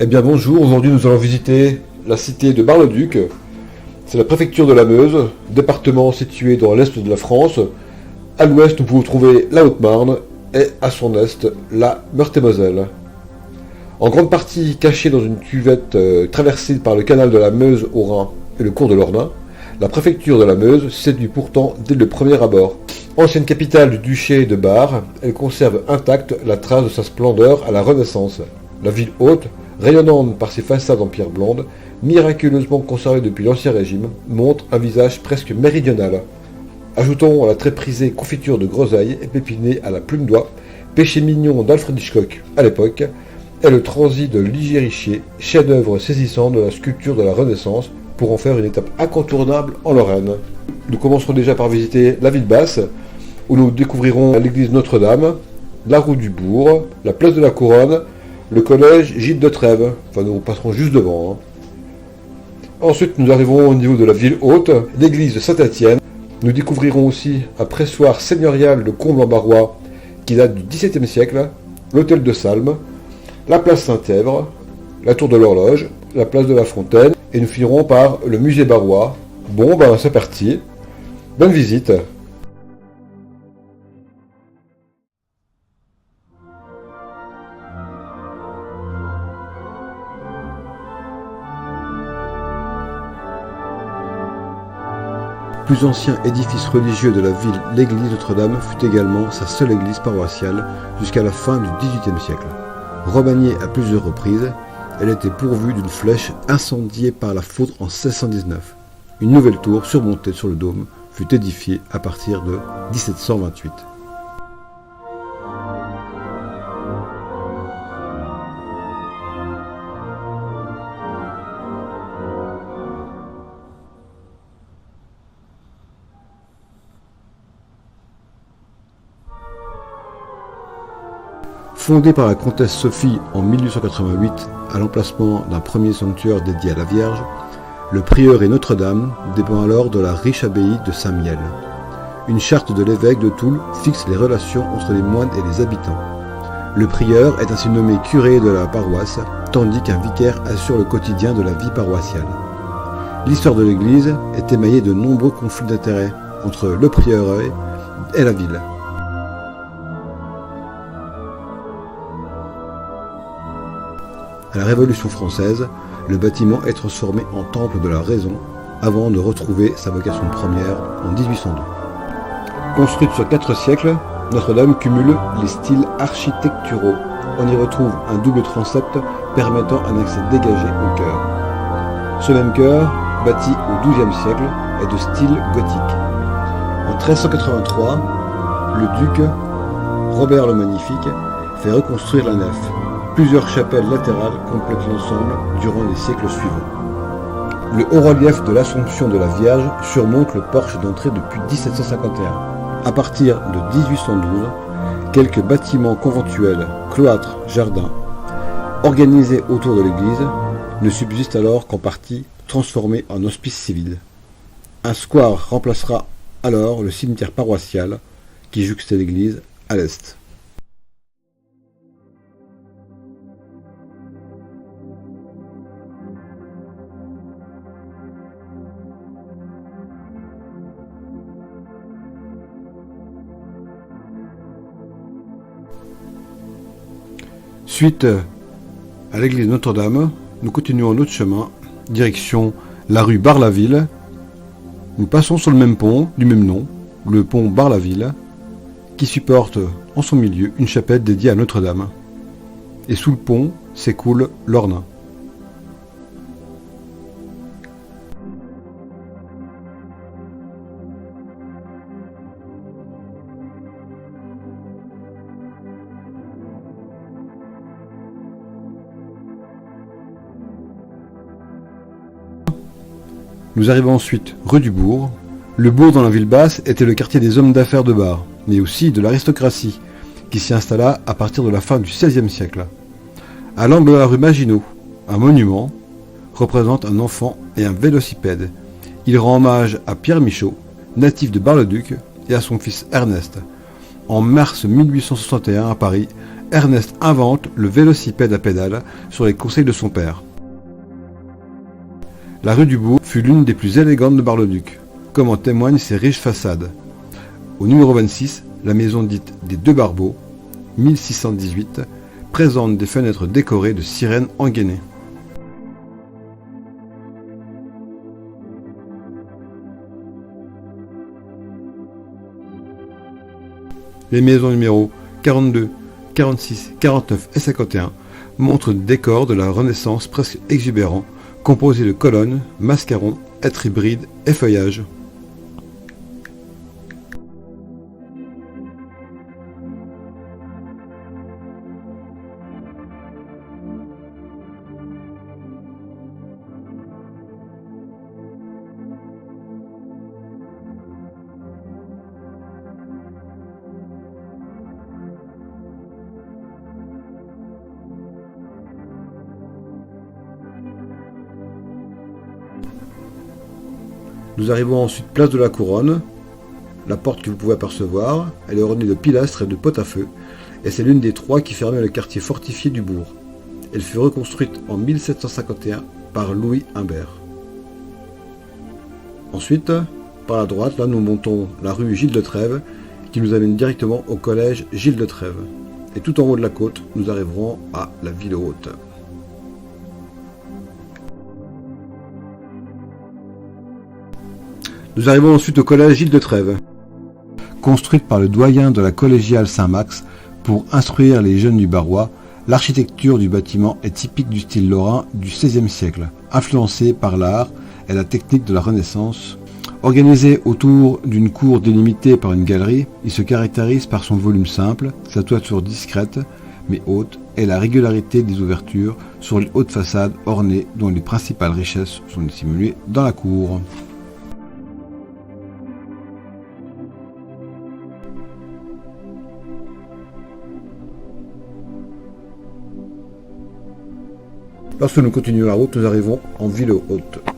Eh bien bonjour, aujourd'hui nous allons visiter la cité de Bar-le-Duc. C'est la préfecture de la Meuse, département situé dans l'est de la France. À l'ouest nous pouvons trouver la Haute-Marne et à son est la Meurthe-et-Moselle. En grande partie cachée dans une cuvette traversée par le canal de la Meuse au Rhin et le cours de l'Ornain, la préfecture de la Meuse séduit pourtant dès le premier abord. Ancienne capitale du duché de Bar, elle conserve intacte la trace de sa splendeur à la Renaissance. La ville haute, rayonnante par ses façades en pierre blonde, miraculeusement conservée depuis l'Ancien Régime, montre un visage presque méridional. Ajoutons à la très prisée confiture de groseille épépinée à la plume d'oie, péché mignon d'Alfred Hitchcock à l'époque, et le transit de Ligier Richier, chef-d'œuvre saisissant de la sculpture de la Renaissance, pour en faire une étape incontournable en Lorraine. Nous commencerons déjà par visiter la ville basse, où nous découvrirons l'église Notre-Dame, la route du Bourg, la place de la Couronne, le collège Gilles de Trèves. Enfin, nous passerons juste devant. Ensuite, nous arriverons au niveau de la ville haute, l'église de Saint-Étienne. Nous découvrirons aussi un pressoir seigneurial de Combles-en-Barrois, qui date du XVIIe siècle, l'hôtel de Salmes, la place Saint-Èvre, la tour de l'horloge, la place de la Fontaine, et nous finirons par le musée barrois. Bon, ben c'est parti. Bonne visite. Plus ancien édifice religieux de la ville, l'église Notre-Dame fut également sa seule église paroissiale jusqu'à la fin du XVIIIe siècle. Remaniée à plusieurs reprises, elle était pourvue d'une flèche incendiée par la foudre en 1619. Une nouvelle tour surmontée sur le dôme fut édifiée à partir de 1728. Fondée par la comtesse Sophie en 1888 à l'emplacement d'un premier sanctuaire dédié à la Vierge, le prieuré Notre-Dame dépend alors de la riche abbaye de Saint-Miel. Une charte de l'évêque de Toul fixe les relations entre les moines et les habitants. Le prieur est ainsi nommé curé de la paroisse, tandis qu'un vicaire assure le quotidien de la vie paroissiale. L'histoire de l'église est émaillée de nombreux conflits d'intérêts entre le prieuré et la ville. À la Révolution française, le bâtiment est transformé en temple de la raison avant de retrouver sa vocation première en 1802. Construite sur 4 siècles, Notre-Dame cumule les styles architecturaux. On y retrouve un double transept permettant un accès dégagé au chœur. Ce même chœur, bâti au XIIe siècle, est de style gothique. En 1383, le duc Robert le Magnifique fait reconstruire la nef. Plusieurs chapelles latérales complètent l'ensemble durant les siècles suivants. Le haut-relief de l'Assomption de la Vierge surmonte le porche d'entrée depuis 1751. À partir de 1812, quelques bâtiments conventuels, cloîtres, jardins, organisés autour de l'église, ne subsistent alors qu'en partie transformés en hospice civil. Un square remplacera alors le cimetière paroissial qui jouxtait l'église à l'est. Suite à l'église Notre-Dame, nous continuons notre chemin, direction la rue Bar-la-Ville. Nous passons sur le même pont, du même nom, le pont Bar-la-Ville, qui supporte en son milieu une chapelle dédiée à Notre-Dame. Et sous le pont s'écoule l'Ornain. Nous arrivons ensuite rue du Bourg. Le bourg dans la ville basse était le quartier des hommes d'affaires de Bar, mais aussi de l'aristocratie, qui s'y installa à partir de la fin du XVIe siècle. À l'angle de la rue Maginot, un monument représente un enfant et un vélocipède. Il rend hommage à Pierre Michaud, natif de Bar-le-Duc, et à son fils Ernest. En mars 1861 à Paris, Ernest invente le vélocipède à pédales sur les conseils de son père. La rue du Bourg fut l'une des plus élégantes de Bar-le-Duc, comme en témoignent ses riches façades. Au numéro 26, la maison dite des Deux Barbeaux, 1618, présente des fenêtres décorées de sirènes engainées. Les maisons numéros 42, 46, 49 et 51 montrent des décors de la Renaissance presque exubérants, composés de colonnes, mascarons, êtres hybrides et feuillages. Nous arrivons ensuite place de la Couronne. La porte que vous pouvez apercevoir, elle est ornée de pilastres et de pot-à-feu, et c'est l'une des trois qui fermait le quartier fortifié du bourg. Elle fut reconstruite en 1751 par Louis Humbert. Ensuite, par la droite, là nous montons la rue Gilles de Trèves, qui nous amène directement au collège Gilles de Trèves. Et tout en haut de la côte, nous arriverons à la ville haute. Nous arrivons ensuite au collège Gilles de Trèves. Construite par le doyen de la collégiale Saint-Max pour instruire les jeunes du Barrois, l'architecture du bâtiment est typique du style lorrain du XVIe siècle, influencée par l'art et la technique de la Renaissance. Organisé autour d'une cour délimitée par une galerie, il se caractérise par son volume simple, sa toiture discrète mais haute et la régularité des ouvertures sur les hautes façades ornées dont les principales richesses sont dissimulées dans la cour. Lorsque nous continuons la route, nous arrivons en ville haute.